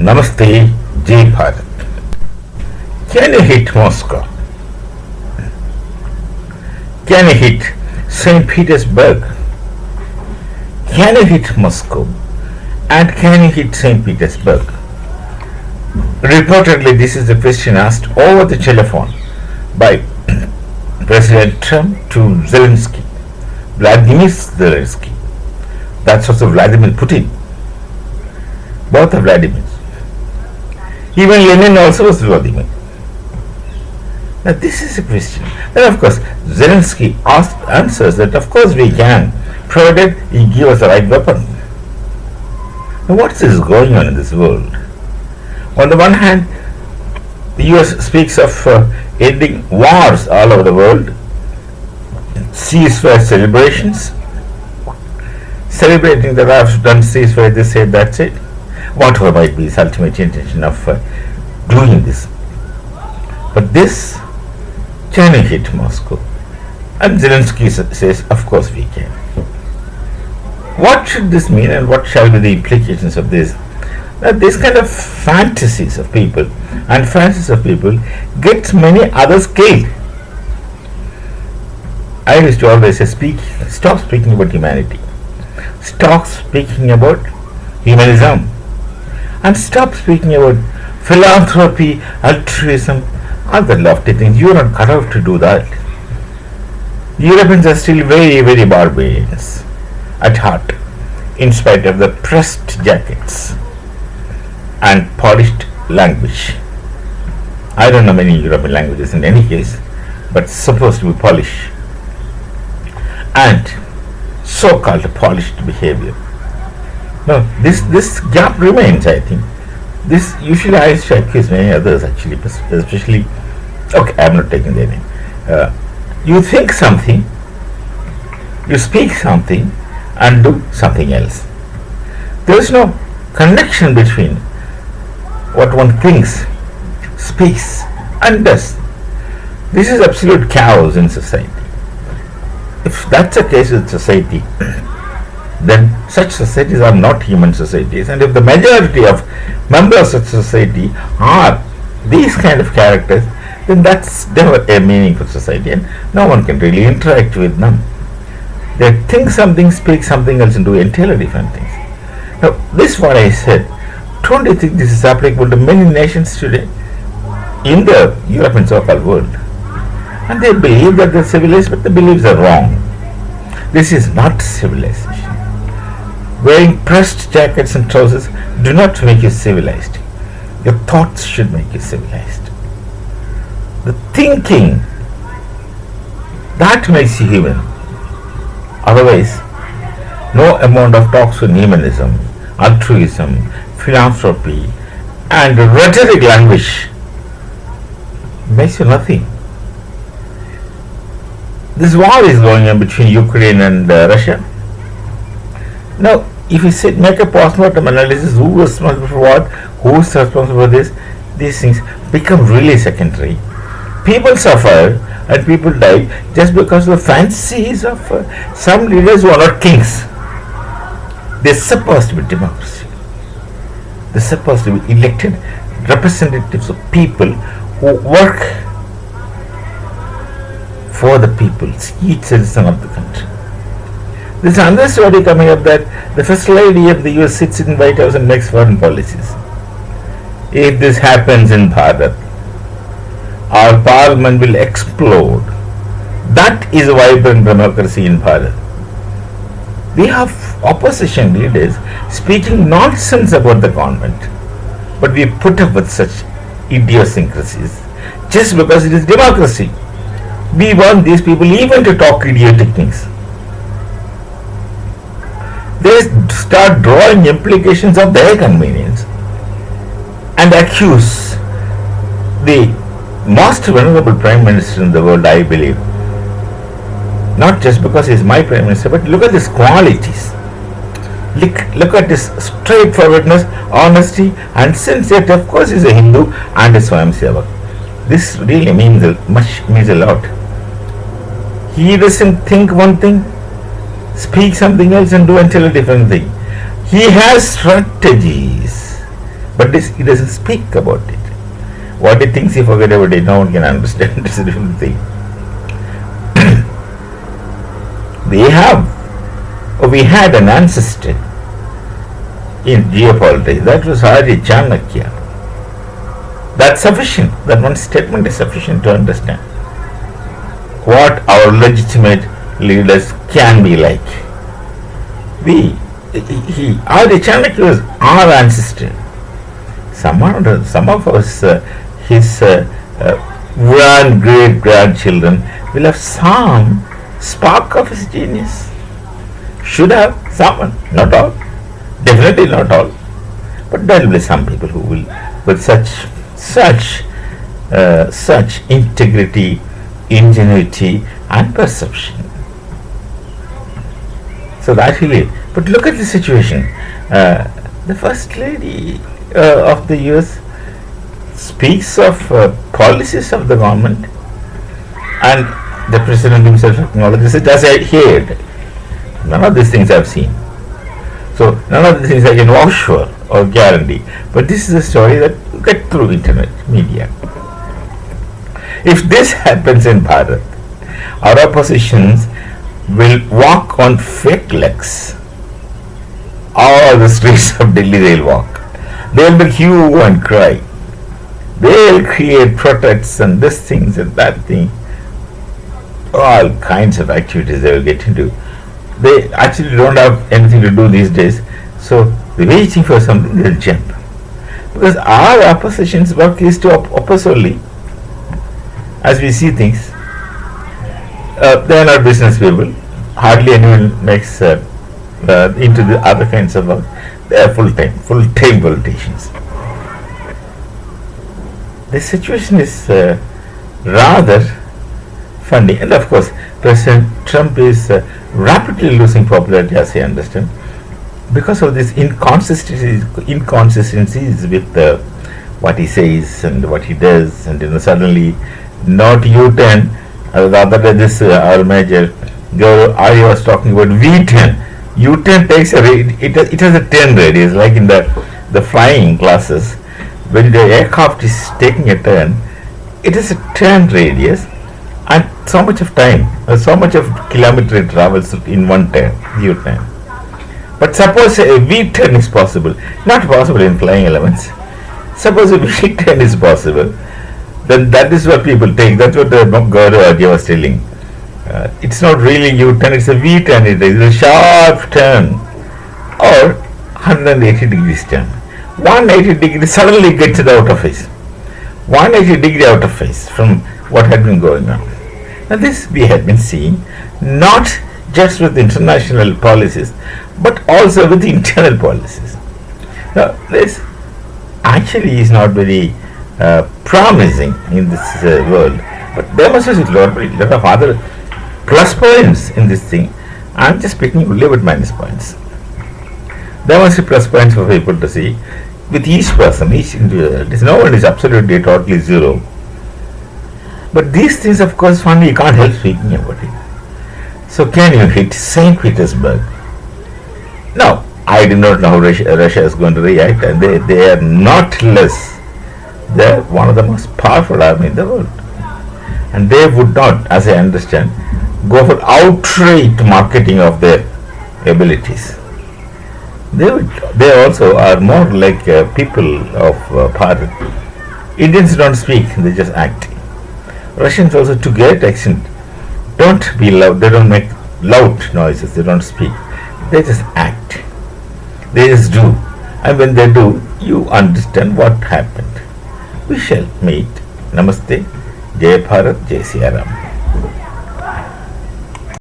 Namaste, Jai Bharat. Can you hit Moscow? Can you hit St. Petersburg? Can you hit Moscow? And can you hit St. Petersburg? Reportedly, this is a question asked over the telephone by President Trump to Zelensky, Vladimir Zelensky. That's also Vladimir Putin. Both are Vladimirs. Even Lenin also was Vladimir. Now this is a question. Then of course Zelensky answers that of course we can, provided he gives us the right weapon. Now what is going on in this world? On the one hand, the US speaks of ending wars all over the world, ceasefire celebrations, celebrating that I've done ceasefire, they say that's it. Whatever might be his ultimate intention of doing this. But this, can you hit Moscow? And Zelensky says, of course we can. What should this mean and what shall be the implications of this? That this kind of fantasies of people and fancies of people gets many others killed. I used to always say, stop speaking about humanity. Stop speaking about humanism. And stop speaking about philanthropy, altruism, all the lofty things. You are not cut out to do that. Europeans are still very, very barbarians at heart, in spite of the pressed jackets and polished language. I don't know many European languages in any case, but supposed to be polished and so-called polished behavior. No, this gap remains, I think. This usually I accuse many others actually, especially, okay, I'm not taking the name. You think something, you speak something, and do something else. There is no connection between what one thinks, speaks, and does. This is absolute chaos in society. If that's the case with society, then such societies are not human societies, and if the majority of members of society are these kind of characters, then that's never a meaningful society and no one can really interact with them. They think something, speak something else, and do entirely different things. Now this is what I said. Don't you think this is applicable to many nations today in the European so-called world? And they believe that they're civilized, but the beliefs are wrong. This is not civilization. Wearing pressed jackets and trousers do not make you civilized. Your thoughts should make you civilized. The thinking, that makes you human. Otherwise, no amount of talks on humanism, altruism, philanthropy, and rhetoric language makes you nothing. This war is going on between Ukraine and Russia. Now, if you make a postmortem analysis, who was responsible for what, who is responsible for this, these things become really secondary. People suffer and people die just because of the fancies of some leaders who are not kings. They're supposed to be democracy. They're supposed to be elected representatives of people who work for the people, each citizen of the country. There's another story coming up that the first lady of the US sits in White House and makes foreign policies. If this happens in Bharat, our parliament will explode. That is a vibrant democracy in Bharat. We have opposition leaders speaking nonsense about the government, but we put up with such idiosyncrasies just because it is democracy. We want these people even to talk idiotic things. They start drawing implications of their convenience and accuse the most vulnerable prime minister in the world, I believe. Not just because he is my prime minister, but look at his qualities. Look at his straightforwardness, honesty, and sincerity. Of course, he is a Hindu and a Swayamsevak. This really means a lot. He doesn't think one thing, speak something else, and do entirely different thing. He has strategies But he doesn't speak about it. What he thinks, he forget about it. No one can understand. It's a different thing. We had an ancestor in geopolitics. That was Hari Chanakya. That's sufficient. That one statement is sufficient to understand what our legitimate leaders can be like. Hari Chanakya was our ancestor. Some of us, his grand great grandchildren, will have some spark of his genius. Should have someone, not all, definitely not all, but there will be some people who will, with such integrity, ingenuity, and perception. So that really. But look at the situation. The First Lady of the US speaks of policies of the government, and the President himself acknowledges it, as I heard. None of these things I've seen. So none of these things I can vouch for or guarantee. But this is a story that you get through internet media. If this happens in Bharat, our oppositions will walk on fake legs. All the streets of Delhi they'll walk. They'll be hue and cry. They'll create protests and this things and that thing. All kinds of activities they will get into. They actually don't have anything to do these days, so they're waiting for something, they'll jump. Because our opposition's work is to oppose only, as we see things. They are not business people. Hardly anyone makes into the other kinds of work. They are full-time politicians. The situation is rather funny, and of course, President Trump is rapidly losing popularity, as I understand, because of these inconsistencies with what he says and what he does, and suddenly not U-turn. The other day, this our major girl I was talking about V-turn. U-turn takes it has a turn radius, like in the flying classes. When the aircraft is taking a turn, it is a turn radius, and so much of time, so much of kilometer it travels in one turn, U-turn. But suppose a V-turn is possible, not possible in flying elements. Suppose a V-turn is possible, then that is what people take. That's what Gaurav was telling. It's not really U-turn, it's a V-turn. It is a sharp turn, or 180 degrees turn. 180 degrees suddenly gets it out of phase. 180 degree out of phase from what had been going on. Now this we had been seeing not just with international policies, but also with internal policies. Now this actually is not very promising in this world, but there must be a lot of other plus points in this thing. I'm just speaking only about minus points. There must be plus points for people to see with each person, each individual. No one is absolutely totally zero. But these things, of course, finally you can't help speaking about it. So can you hit St. Petersburg? No, I do not know how Russia is going to react, and they are not less. They are one of the most powerful army in the world. And they would not, as I understand, go for outright marketing of their abilities. They also are more like people of Bharat. Indians don't speak, they just act. Russians also, to great extent, don't be loud. They don't make loud noises. They don't speak. They just act. They just do. And when they do, you understand what happened. We shall meet. Namaste. Jai Bharat, Jai Siya Ram.